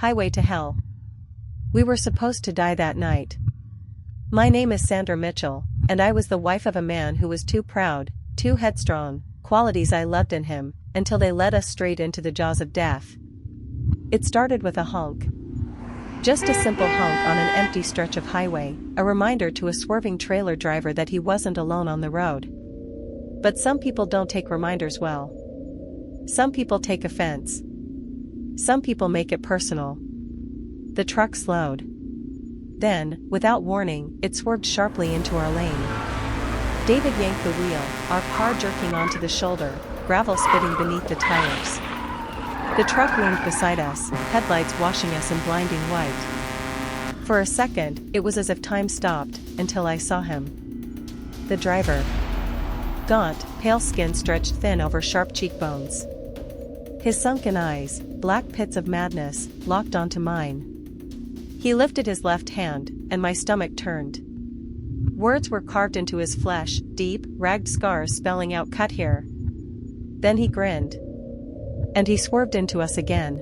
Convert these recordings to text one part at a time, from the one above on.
Highway to Hell. We were supposed to die that night. My name is Sandra Mitchell, and I was the wife of a man who was too proud, too headstrong, qualities I loved in him, until they led us straight into the jaws of death. It started with a honk. Just a simple honk on an empty stretch of highway, a reminder to a swerving trailer driver that he wasn't alone on the road. But some people don't take reminders well. Some people take offense. Some people make it personal. The truck slowed. Then, without warning, it swerved sharply into our lane. David yanked the wheel, our car jerking onto the shoulder, gravel spitting beneath the tires. The truck loomed beside us, headlights washing us in blinding white. For a second, it was as if time stopped, until I saw him. The driver. Gaunt, pale skin stretched thin over sharp cheekbones. His sunken eyes, black pits of madness, locked onto mine. He lifted his left hand, and my stomach turned. Words were carved into his flesh, deep, ragged scars spelling out "cut here." Then he grinned. And he swerved into us again.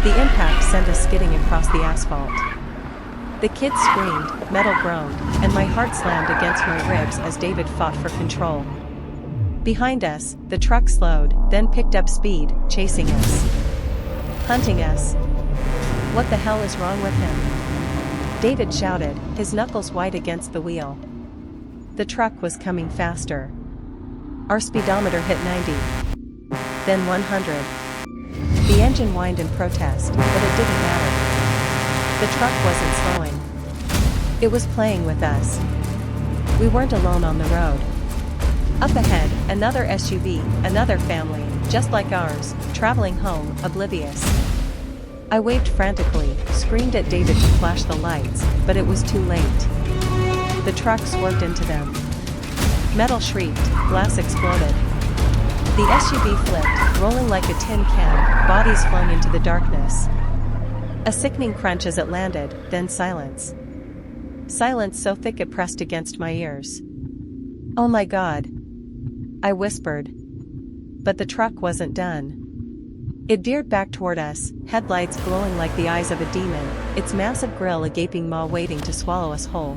The impact sent us skidding across the asphalt. The kids screamed, metal groaned, and my heart slammed against my ribs as David fought for control. Behind us, the truck slowed, then picked up speed, chasing us. Hunting us. What the hell is wrong with him? David shouted, his knuckles white against the wheel. The truck was coming faster. Our speedometer hit 90. Then 100. The engine whined in protest, but it didn't matter. The truck wasn't slowing. It was playing with us. We weren't alone on the road. Up ahead, another SUV, another family, just like ours, traveling home, oblivious. I waved frantically, screamed at David to flash the lights, but it was too late. The truck swerved into them. Metal shrieked, glass exploded. The SUV flipped, rolling like a tin can, bodies flung into the darkness. A sickening crunch as it landed, then silence. Silence so thick it pressed against my ears. "Oh my God," I whispered. But the truck wasn't done. It veered back toward us, headlights glowing like the eyes of a demon, its massive grille a gaping maw waiting to swallow us whole.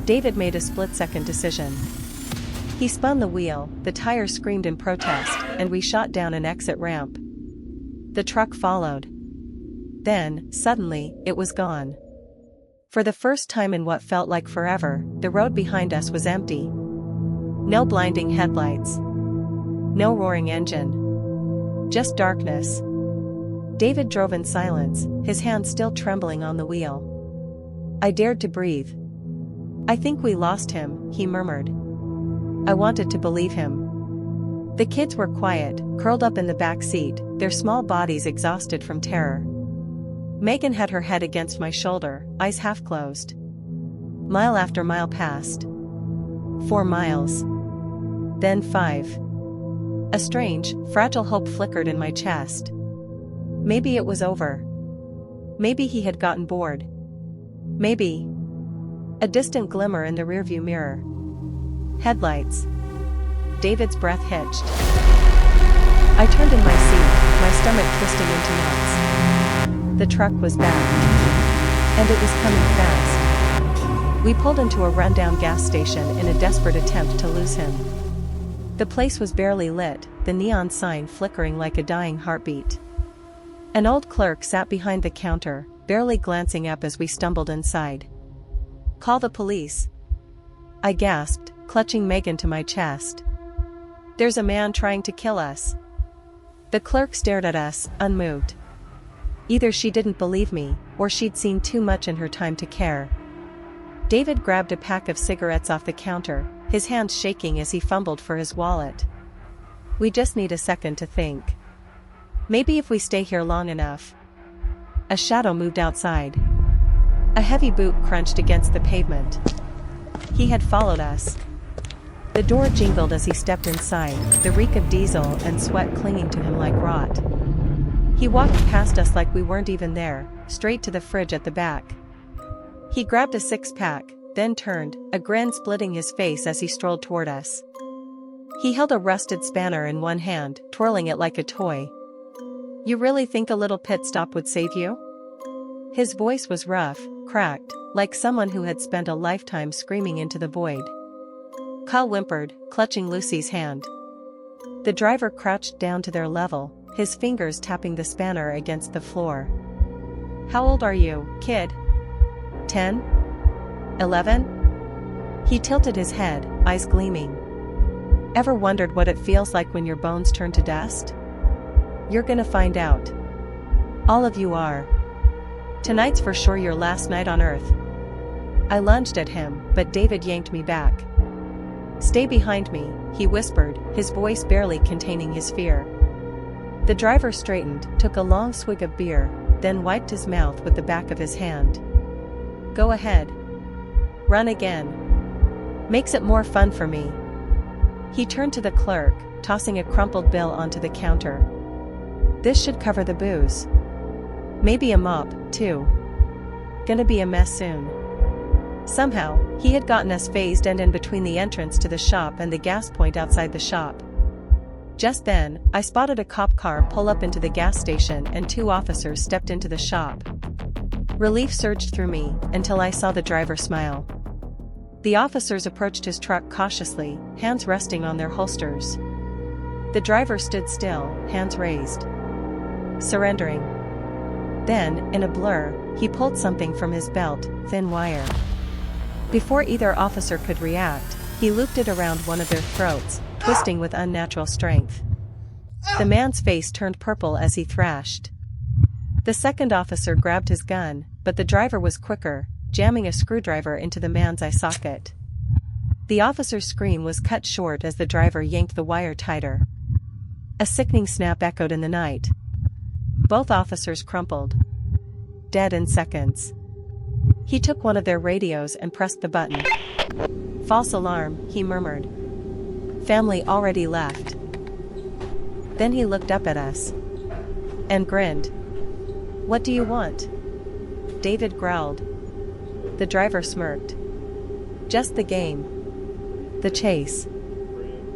David made a split-second decision. He spun the wheel, the tires screamed in protest, and we shot down an exit ramp. The truck followed. Then, suddenly, it was gone. For the first time in what felt like forever, the road behind us was empty. No blinding headlights. No roaring engine. Just darkness. David drove in silence, his hand still trembling on the wheel. I dared to breathe. "I think we lost him," he murmured. I wanted to believe him. The kids were quiet, curled up in the back seat, their small bodies exhausted from terror. Megan had her head against my shoulder, eyes half closed. Mile after mile passed. 4 miles. Then 5. A strange, fragile hope flickered in my chest. Maybe it was over. Maybe he had gotten bored. Maybe. A distant glimmer in the rearview mirror. Headlights. David's breath hitched. I turned in my seat, my stomach twisting into knots. The truck was back. And it was coming fast. We pulled into a rundown gas station in a desperate attempt to lose him. The place was barely lit, the neon sign flickering like a dying heartbeat. An old clerk sat behind the counter, barely glancing up as we stumbled inside. "Call the police," I gasped, clutching Megan to my chest. "There's a man trying to kill us." The clerk stared at us, unmoved. Either she didn't believe me, or she'd seen too much in her time to care. David grabbed a pack of cigarettes off the counter, his hands shaking as he fumbled for his wallet. "We just need a second to think. Maybe if we stay here long enough." A shadow moved outside. A heavy boot crunched against the pavement. He had followed us. The door jingled as he stepped inside, the reek of diesel and sweat clinging to him like rot. He walked past us like we weren't even there, straight to the fridge at the back. He grabbed a 6-pack, then turned, a grin splitting his face as he strolled toward us. He held a rusted spanner in one hand, twirling it like a toy. You really think a little pit stop would save you? His voice was rough, cracked, like someone who had spent a lifetime screaming into the void. Kyle whimpered, clutching Lucy's hand. The driver crouched down to their level, his fingers tapping the spanner against the floor. How old are you, kid? 10? 11? He tilted his head, eyes gleaming. Ever wondered what it feels like when your bones turn to dust? You're gonna find out. All of you are. Tonight's for sure your last night on Earth. I lunged at him, but David yanked me back. Stay behind me, he whispered, his voice barely containing his fear. The driver straightened, took a long swig of beer, then wiped his mouth with the back of his hand. Go ahead. Run again. Makes it more fun for me. He turned to the clerk, tossing a crumpled bill onto the counter. This should cover the booze. Maybe a mop, too. Gonna be a mess soon. Somehow, he had gotten us phased and in between the entrance to the shop and the gas point outside the shop. Just then, I spotted a cop car pull up into the gas station and 2 officers stepped into the shop. Relief surged through me, until I saw the driver smile. The officers approached his truck cautiously, hands resting on their holsters. The driver stood still, hands raised. Surrendering. Then, in a blur, he pulled something from his belt, thin wire. Before either officer could react, he looped it around one of their throats, twisting with unnatural strength. The man's face turned purple as he thrashed. The second officer grabbed his gun, but the driver was quicker, jamming a screwdriver into the man's eye socket. The officer's scream was cut short as the driver yanked the wire tighter. A sickening snap echoed in the night. Both officers crumpled. Dead in seconds. He took one of their radios and pressed the button. False alarm, he murmured. Family already left. Then he looked up at us. And grinned. What do you want? David growled. The driver smirked. Just the game. The chase.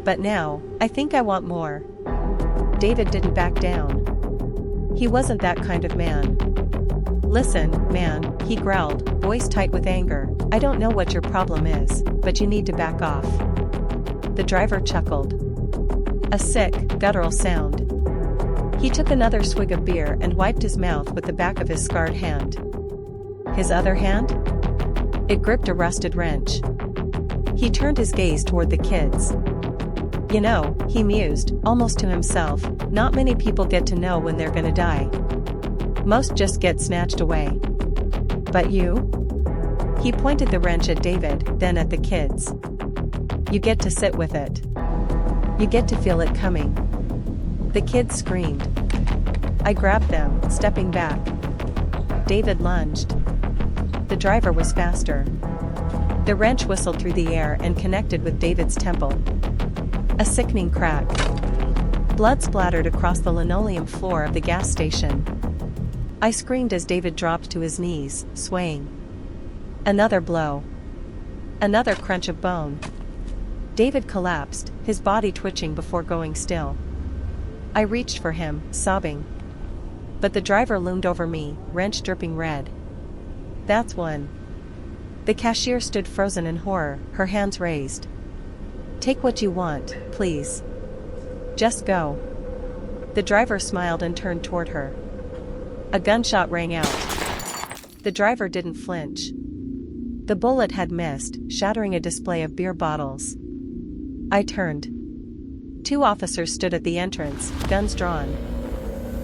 But now, I think I want more. David didn't back down. He wasn't that kind of man. Listen, man, he growled, voice tight with anger, I don't know what your problem is, but you need to back off. The driver chuckled. A sick, guttural sound. He took another swig of beer and wiped his mouth with the back of his scarred hand. His other hand? It gripped a rusted wrench. He turned his gaze toward the kids. You know, he mused, almost to himself, not many people get to know when they're gonna die. Most just get snatched away. But you? He pointed the wrench at David, then at the kids. You get to sit with it. You get to feel it coming. The kids screamed. I grabbed them, stepping back. David lunged. The driver was faster. The wrench whistled through the air and connected with David's temple. A sickening crack. Blood splattered across the linoleum floor of the gas station. I screamed as David dropped to his knees, swaying. Another blow. Another crunch of bone. David collapsed, his body twitching before going still. I reached for him, sobbing. But the driver loomed over me, wrench dripping red. That's one. The cashier stood frozen in horror, her hands raised. Take what you want, please. Just go. The driver smiled and turned toward her. A gunshot rang out. The driver didn't flinch. The bullet had missed, shattering a display of beer bottles. I turned. 2 officers stood at the entrance, guns drawn.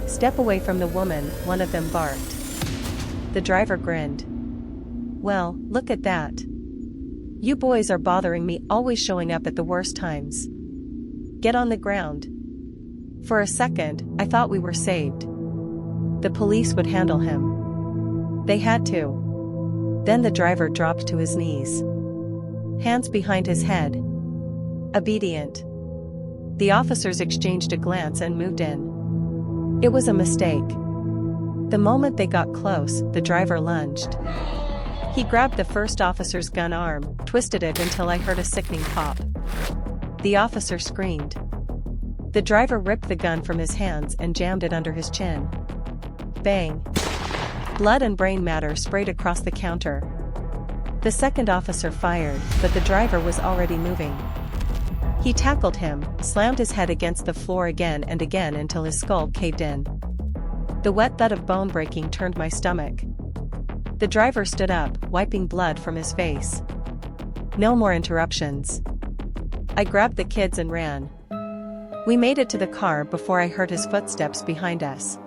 Step away from the woman, one of them barked. The driver grinned. Well, look at that. You boys are bothering me, always showing up at the worst times. Get on the ground. For a second, I thought we were saved. The police would handle him. They had to. Then the driver dropped to his knees. Hands behind his head. Obedient. The officers exchanged a glance and moved in. It was a mistake. The moment they got close, the driver lunged. He grabbed the first officer's gun arm, twisted it until I heard a sickening pop. The officer screamed. The driver ripped the gun from his hands and jammed it under his chin. Bang! Blood and brain matter sprayed across the counter. The second officer fired, but the driver was already moving. He tackled him, slammed his head against the floor again and again until his skull caved in. The wet thud of bone breaking turned my stomach. The driver stood up, wiping blood from his face. No more interruptions. I grabbed the kids and ran. We made it to the car before I heard his footsteps behind us.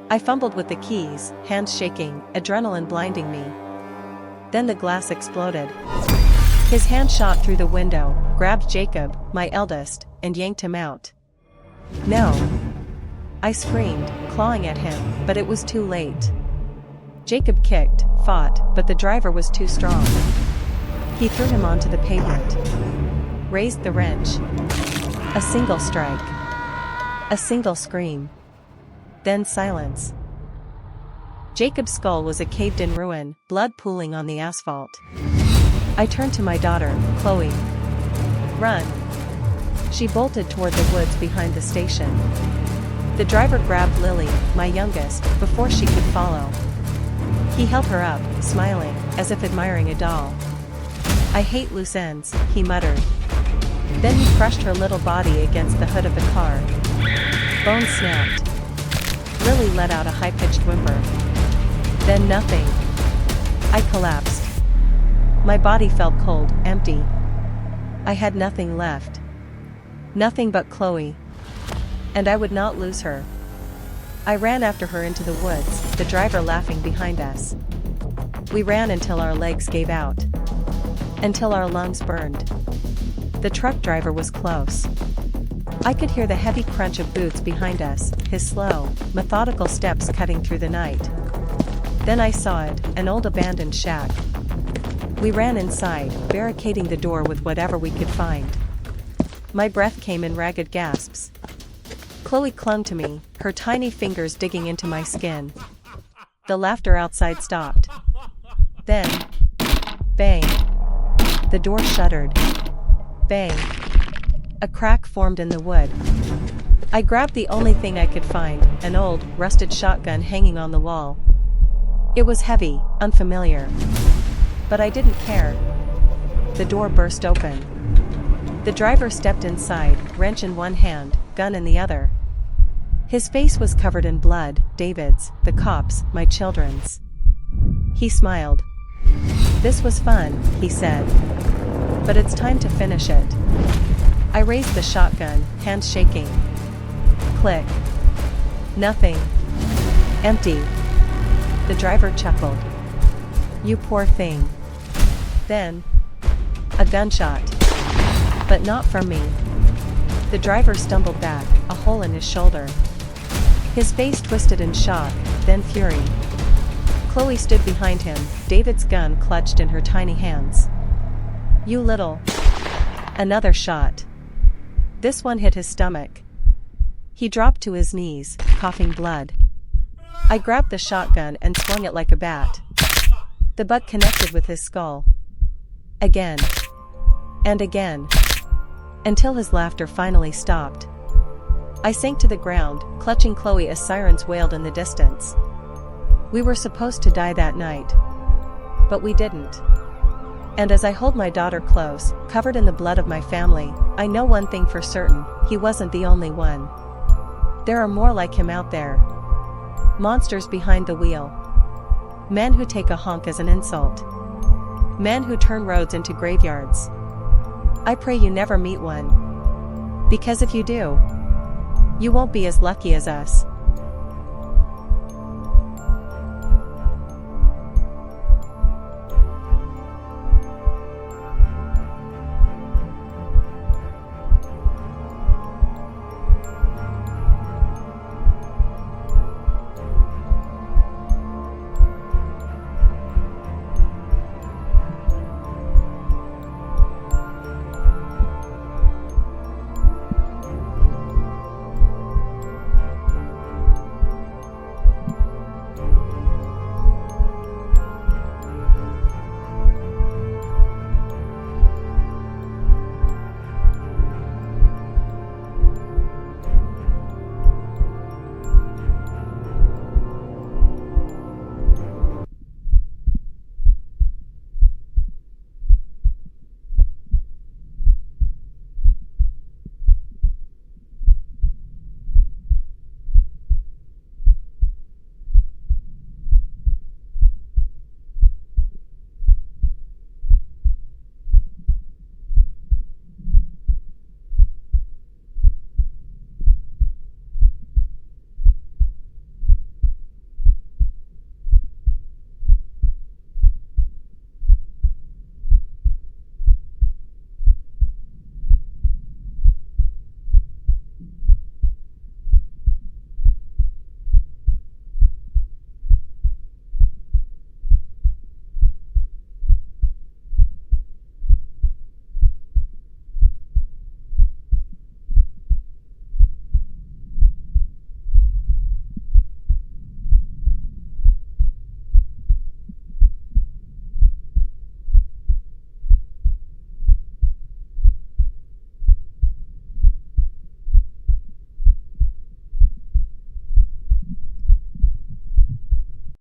I fumbled with the keys, hands shaking, adrenaline blinding me. Then the glass exploded. His hand shot through the window, grabbed Jacob, my eldest, and yanked him out. No! I screamed, clawing at him, but it was too late. Jacob kicked, fought, but the driver was too strong. He threw him onto the pavement. Raised the wrench. A single strike. A single scream. Then silence. Jacob's skull was a caved-in ruin, blood pooling on the asphalt. I turned to my daughter, Chloe. Run! She bolted toward the woods behind the station. The driver grabbed Lily, my youngest, before she could follow. He held her up, smiling, as if admiring a doll. I hate loose ends, he muttered. Then he crushed her little body against the hood of the car. Bones snapped. Lily let out a high-pitched whimper. Then nothing. I collapsed. My body felt cold, empty. I had nothing left. Nothing but Chloe. And I would not lose her. I ran after her into the woods, the driver laughing behind us. We ran until our legs gave out. Until our lungs burned. The truck driver was close. I could hear the heavy crunch of boots behind us, his slow, methodical steps cutting through the night. Then I saw it, an old abandoned shack. We ran inside, barricading the door with whatever we could find. My breath came in ragged gasps. Chloe clung to me, her tiny fingers digging into my skin. The laughter outside stopped. Then, bang. The door shuttered. Bang. A crack formed in the wood. I grabbed the only thing I could find, an old, rusted shotgun hanging on the wall. It was heavy, unfamiliar. But I didn't care. The door burst open. The driver stepped inside, wrench in one hand, gun in the other. His face was covered in blood, David's, the cops', my children's. He smiled. This was fun, he said. But it's time to finish it. I raised the shotgun, hands shaking. Click. Nothing. Empty. The driver chuckled. You poor thing. Then, a gunshot. But not from me. The driver stumbled back, a hole in his shoulder. His face twisted in shock, then fury. Chloe stood behind him, David's gun clutched in her tiny hands. You little. Another shot. This one hit his stomach. He dropped to his knees, coughing blood. I grabbed the shotgun and swung it like a bat. The butt connected with his skull. Again. And again. Until his laughter finally stopped. I sank to the ground, clutching Chloe as sirens wailed in the distance. We were supposed to die that night. But we didn't. And as I hold my daughter close, covered in the blood of my family, I know one thing for certain, he wasn't the only one. There are more like him out there. Monsters behind the wheel. Men who take a honk as an insult. Men who turn roads into graveyards. I pray you never meet one. Because if you do, you won't be as lucky as us.